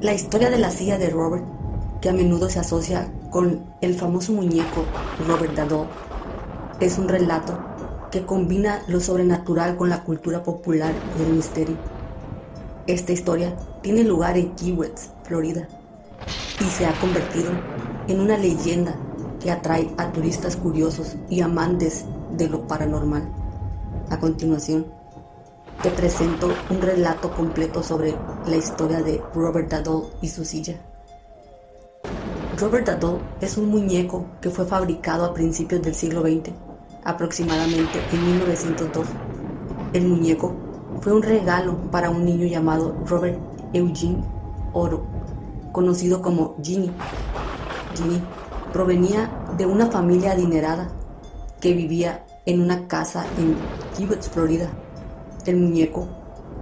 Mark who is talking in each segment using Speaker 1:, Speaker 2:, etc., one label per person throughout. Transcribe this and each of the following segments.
Speaker 1: La historia de la silla de Robert, que a menudo se asocia con el famoso muñeco Robert the Doll, es un relato que combina lo sobrenatural con la cultura popular y el misterio. Esta historia tiene lugar en Key West, Florida, y se ha convertido en una leyenda que atrae a turistas curiosos y amantes de lo paranormal. A continuación, te presento un relato completo sobre la historia de Robert the Doll y su silla. Robert the Doll es un muñeco que fue fabricado a principios del siglo XX, aproximadamente en 1902. El muñeco fue un regalo para un niño llamado Robert Eugene Oro, conocido como Ginny. Ginny provenía de una familia adinerada que vivía en una casa en Key West, Florida. El muñeco,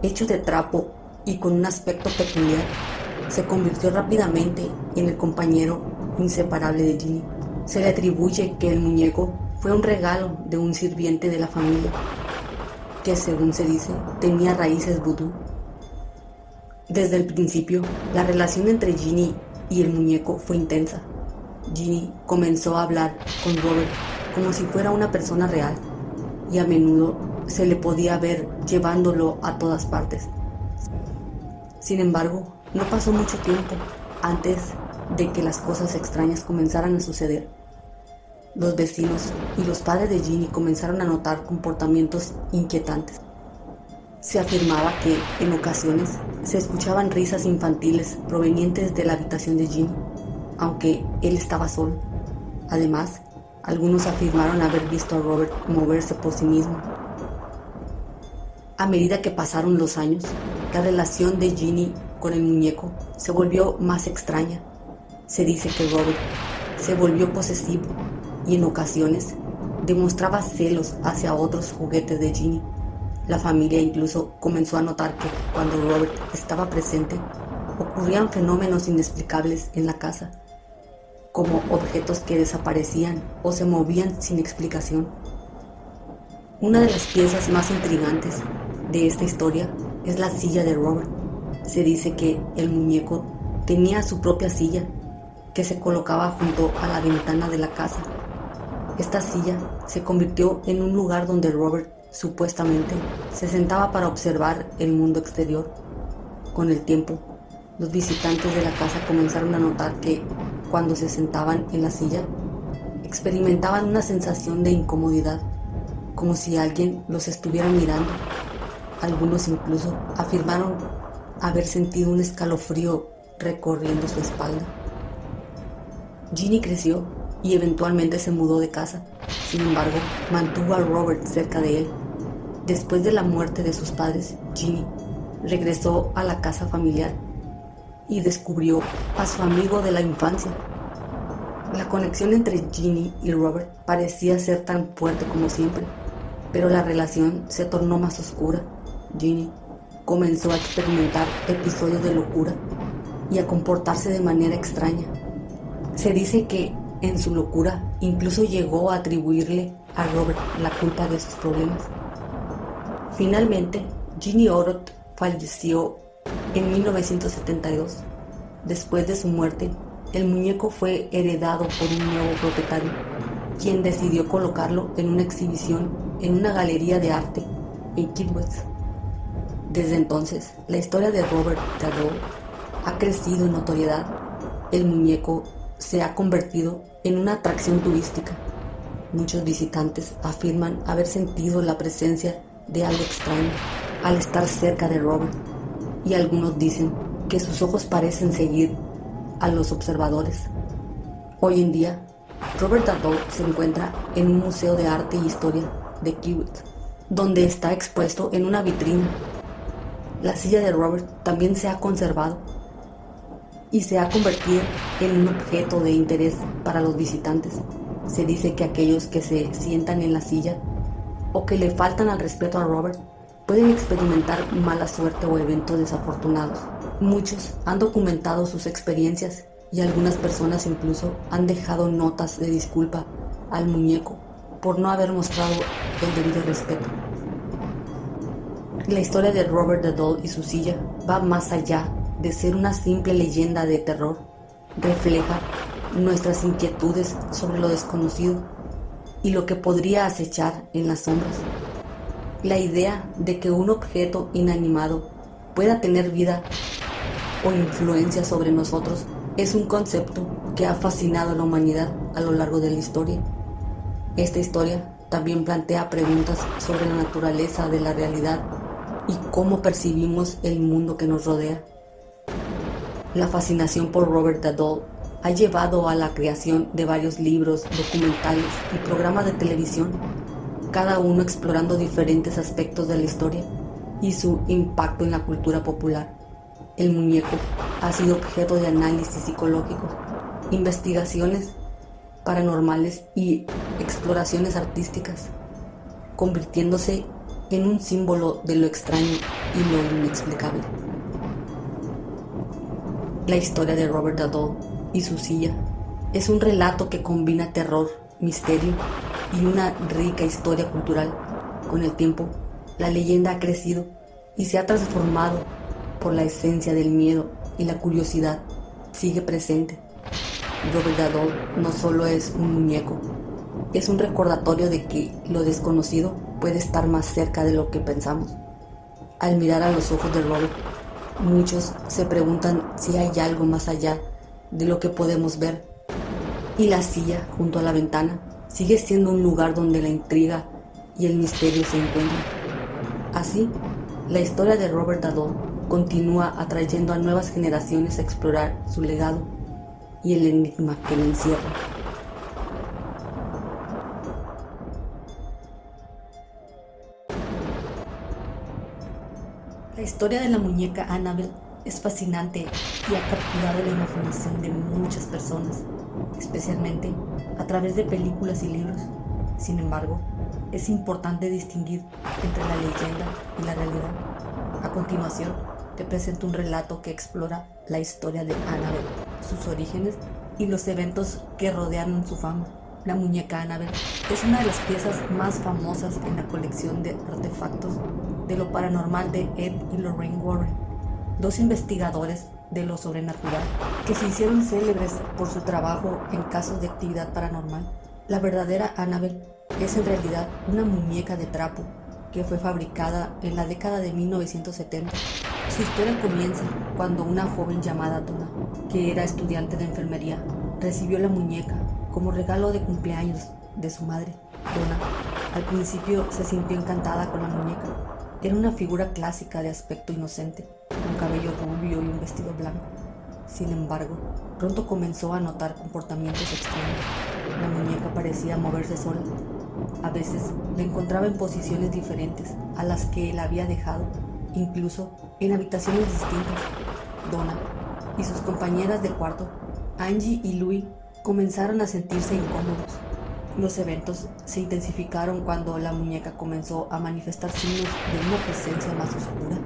Speaker 1: hecho de trapo y con un aspecto peculiar, se convirtió rápidamente en el compañero inseparable de Ginny. Se le atribuye que el muñeco fue un regalo de un sirviente de la familia, que según se dice, tenía raíces vudú. Desde el principio, la relación entre Ginny y el muñeco fue intensa. Ginny comenzó a hablar con Robert como si fuera una persona real, y a menudo se le podía ver llevándolo a todas partes. Sin embargo, no pasó mucho tiempo antes de que las cosas extrañas comenzaran a suceder. Los vecinos y los padres de Ginny comenzaron a notar comportamientos inquietantes. Se afirmaba que, en ocasiones, se escuchaban risas infantiles provenientes de la habitación de Ginny, aunque él estaba solo. Además, algunos afirmaron haber visto a Robert moverse por sí mismo. A medida que pasaron los años, la relación de Ginny con el muñeco se volvió más extraña. Se dice que Robert se volvió posesivo y en ocasiones demostraba celos hacia otros juguetes de Ginny. La familia incluso comenzó a notar que cuando Robert estaba presente, ocurrían fenómenos inexplicables en la casa, como objetos que desaparecían o se movían sin explicación. Una de las piezas más intrigantes de esta historia es la silla de Robert. Se dice que el muñeco tenía su propia silla, que se colocaba junto a la ventana de la casa. Esta silla se convirtió en un lugar donde Robert supuestamente se sentaba para observar el mundo exterior. Con el tiempo, los visitantes de la casa comenzaron a notar que, cuando se sentaban en la silla, experimentaban una sensación de incomodidad, como si alguien los estuviera mirando. Algunos incluso afirmaron haber sentido un escalofrío recorriendo su espalda. Ginny creció y eventualmente se mudó de casa. Sin embargo, mantuvo a Robert cerca de él. Después de la muerte de sus padres, Ginny regresó a la casa familiar y descubrió a su amigo de la infancia. La conexión entre Ginny y Robert parecía ser tan fuerte como siempre, pero la relación se tornó más oscura. Ginny comenzó a experimentar episodios de locura y a comportarse de manera extraña. Se dice que en su locura incluso llegó a atribuirle a Robert la culpa de sus problemas. Finalmente, Ginny Orott falleció en 1972. Después de su muerte, el muñeco fue heredado por un nuevo propietario, quien decidió colocarlo en una exhibición en una galería de arte en Key West. Desde entonces, la historia de Robert the Doll ha crecido en notoriedad. El muñeco se ha convertido en una atracción turística. Muchos visitantes afirman haber sentido la presencia de algo extraño al estar cerca de Robert, y algunos dicen que sus ojos parecen seguir a los observadores. Hoy en día, Robert the Doll se encuentra en un museo de arte y historia de Key West, donde está expuesto en una vitrina. La silla de Robert también se ha conservado y se ha convertido en un objeto de interés para los visitantes. Se dice que aquellos que se sientan en la silla o que le faltan al respeto a Robert pueden experimentar mala suerte o eventos desafortunados. Muchos han documentado sus experiencias y algunas personas incluso han dejado notas de disculpa al muñeco por no haber mostrado el debido respeto. La historia de Robert the Doll y su silla va más allá de ser una simple leyenda de terror, refleja nuestras inquietudes sobre lo desconocido y lo que podría acechar en las sombras. La idea de que un objeto inanimado pueda tener vida o influencia sobre nosotros es un concepto que ha fascinado a la humanidad a lo largo de la historia. Esta historia también plantea preguntas sobre la naturaleza de la realidad y cómo percibimos el mundo que nos rodea. La fascinación por Robert the Doll ha llevado a la creación de varios libros, documentales y programas de televisión, cada uno explorando diferentes aspectos de la historia y su impacto en la cultura popular. El muñeco ha sido objeto de análisis psicológicos, investigaciones paranormales y exploraciones artísticas, convirtiéndose en un símbolo de lo extraño y lo inexplicable. La historia de Robert the Doll y su silla es un relato que combina terror, misterio y una rica historia cultural. Con el tiempo, la leyenda ha crecido y se ha transformado por la esencia del miedo y la curiosidad sigue presente. Robert the Doll no solo es un muñeco, es un recordatorio de que lo desconocido puede estar más cerca de lo que pensamos. Al mirar a los ojos de Robert, muchos se preguntan si hay algo más allá de lo que podemos ver, y la silla junto a la ventana sigue siendo un lugar donde la intriga y el misterio se encuentran. Así, la historia de Robert the Doll continúa atrayendo a nuevas generaciones a explorar su legado y el enigma que lo encierra. La historia de la muñeca Annabelle es fascinante y ha capturado la imaginación de muchas personas, especialmente a través de películas y libros. Sin embargo, es importante distinguir entre la leyenda y la realidad. A continuación, te presento un relato que explora la historia de Annabelle, sus orígenes y los eventos que rodearon su fama. La muñeca Annabelle es una de las piezas más famosas en la colección de artefactos de lo paranormal de Ed y Lorraine Warren, dos investigadores de lo sobrenatural que se hicieron célebres por su trabajo en casos de actividad paranormal. La verdadera Annabelle es en realidad una muñeca de trapo que fue fabricada en la década de 1970. Su historia comienza cuando una joven llamada Donna, que era estudiante de enfermería, recibió la muñeca como regalo de cumpleaños de su madre. Donna al principio se sintió encantada con la muñeca. Era una figura clásica de aspecto inocente, con cabello rubio y un vestido blanco. Sin embargo, pronto comenzó a notar comportamientos extraños. La muñeca parecía moverse sola. A veces la encontraba en posiciones diferentes a las que él había dejado, incluso en habitaciones distintas. Donna y sus compañeras de cuarto, Angie y Louie, comenzaron a sentirse incómodos. Los eventos se intensificaron cuando la muñeca comenzó a manifestar signos de una presencia más oscura.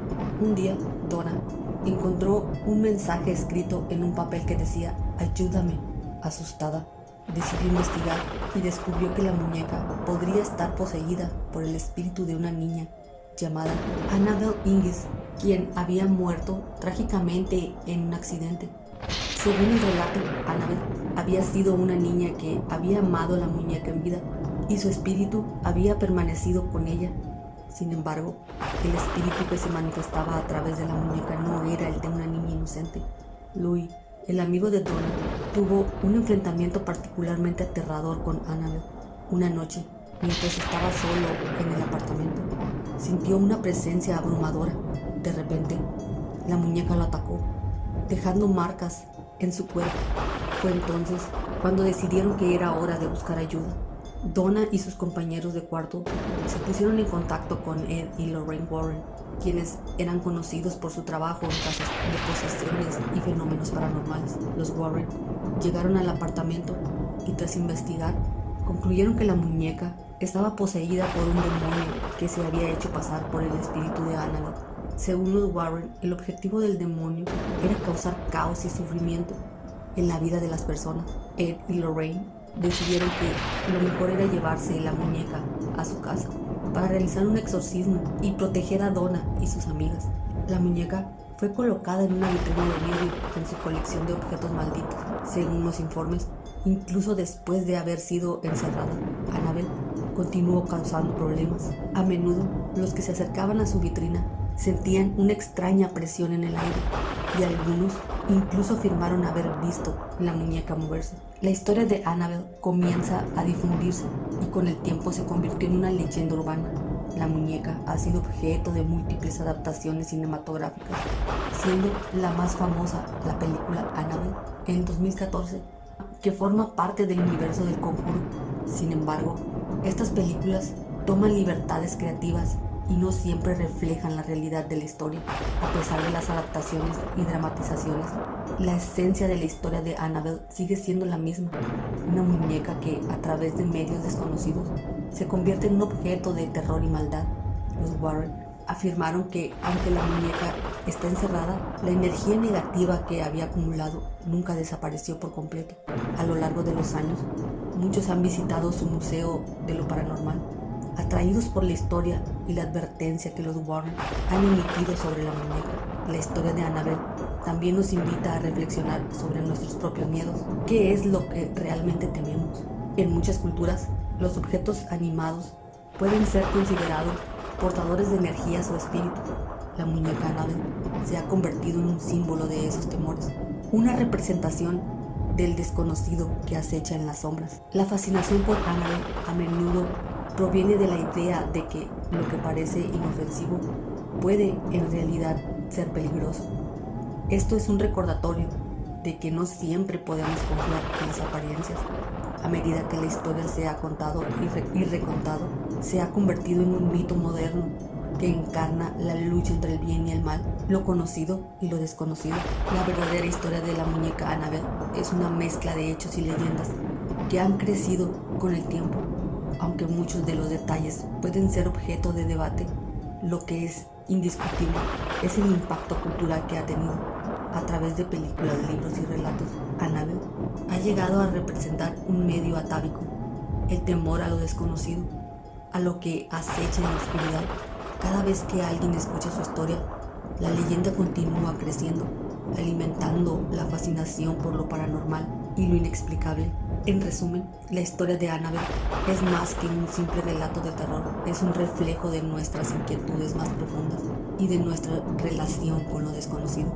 Speaker 1: Un día, Donna encontró un mensaje escrito en un papel que decía «Ayúdame». Asustada, decidió investigar y descubrió que la muñeca podría estar poseída por el espíritu de una niña llamada Annabelle Ingis, quien había muerto trágicamente en un accidente. Según el relato, Annabelle había sido una niña que había amado a la muñeca en vida y su espíritu había permanecido con ella. Sin embargo, el espíritu que se manifestaba a través de la muñeca no era el de una niña inocente. Louie, el amigo de Donna, tuvo un enfrentamiento particularmente aterrador con Annabelle. Una noche, mientras estaba solo en el apartamento, sintió una presencia abrumadora. De repente, la muñeca lo atacó, dejando marcas en su cuerpo. Fue entonces cuando decidieron que era hora de buscar ayuda. Donna y sus compañeros de cuarto se pusieron en contacto con Ed y Lorraine Warren, quienes eran conocidos por su trabajo en casos de posesiones y fenómenos paranormales. Los Warren llegaron al apartamento y tras investigar, concluyeron que la muñeca estaba poseída por un demonio que se había hecho pasar por el espíritu de Annabelle. Según los Warren, el objetivo del demonio era causar caos y sufrimiento en la vida de las personas. Ed y Lorraine decidieron que lo mejor era llevarse la muñeca a su casa para realizar un exorcismo y proteger a Donna y sus amigas. La muñeca fue colocada en una vitrina de vidrio en su colección de objetos malditos. Según los informes, incluso después de haber sido encerrada, Annabelle continuó causando problemas. A menudo, los que se acercaban a su vitrina sentían una extraña presión en el aire y algunos incluso afirmaron haber visto la muñeca moverse. La historia de Annabelle comienza a difundirse y con el tiempo se convirtió en una leyenda urbana. La muñeca ha sido objeto de múltiples adaptaciones cinematográficas, siendo la más famosa la película Annabelle en 2014, que forma parte del universo del Conjuro. Sin embargo, estas películas toman libertades creativas y no siempre reflejan la realidad de la historia. A pesar de las adaptaciones y dramatizaciones, la esencia de la historia de Annabelle sigue siendo la misma: una muñeca que, a través de medios desconocidos, se convierte en un objeto de terror y maldad. Los Warren afirmaron que, aunque la muñeca está encerrada, la energía negativa que había acumulado nunca desapareció por completo. A lo largo de los años, muchos han visitado su museo de lo paranormal, atraídos por la historia y la advertencia que los Warren han emitido sobre la muñeca. La historia de Annabelle también nos invita a reflexionar sobre nuestros propios miedos. ¿Qué es lo que realmente tememos? En muchas culturas, los objetos animados pueden ser considerados portadores de energías o espíritus. La muñeca Annabelle se ha convertido en un símbolo de esos temores, una representación del desconocido que acecha en las sombras. La fascinación por Annabelle a menudo proviene de la idea de que lo que parece inofensivo puede en realidad ser peligroso. Esto es un recordatorio de que no siempre podemos confiar en las apariencias. A medida que la historia se ha contado y recontado, se ha convertido en un mito moderno que encarna la lucha entre el bien y el mal, lo conocido y lo desconocido. La verdadera historia de la muñeca Annabelle es una mezcla de hechos y leyendas que han crecido con el tiempo. Aunque muchos de los detalles pueden ser objeto de debate, lo que es indiscutible es el impacto cultural que ha tenido. A través de películas, libros y relatos, Annabelle ha llegado a representar un medio atávico, el temor a lo desconocido, a lo que acecha en la oscuridad. Cada vez que alguien escucha su historia, la leyenda continúa creciendo, alimentando la fascinación por lo paranormal y lo inexplicable. En resumen, la historia de Annabelle es más que un simple relato de terror, es un reflejo de nuestras inquietudes más profundas y de nuestra relación con lo desconocido.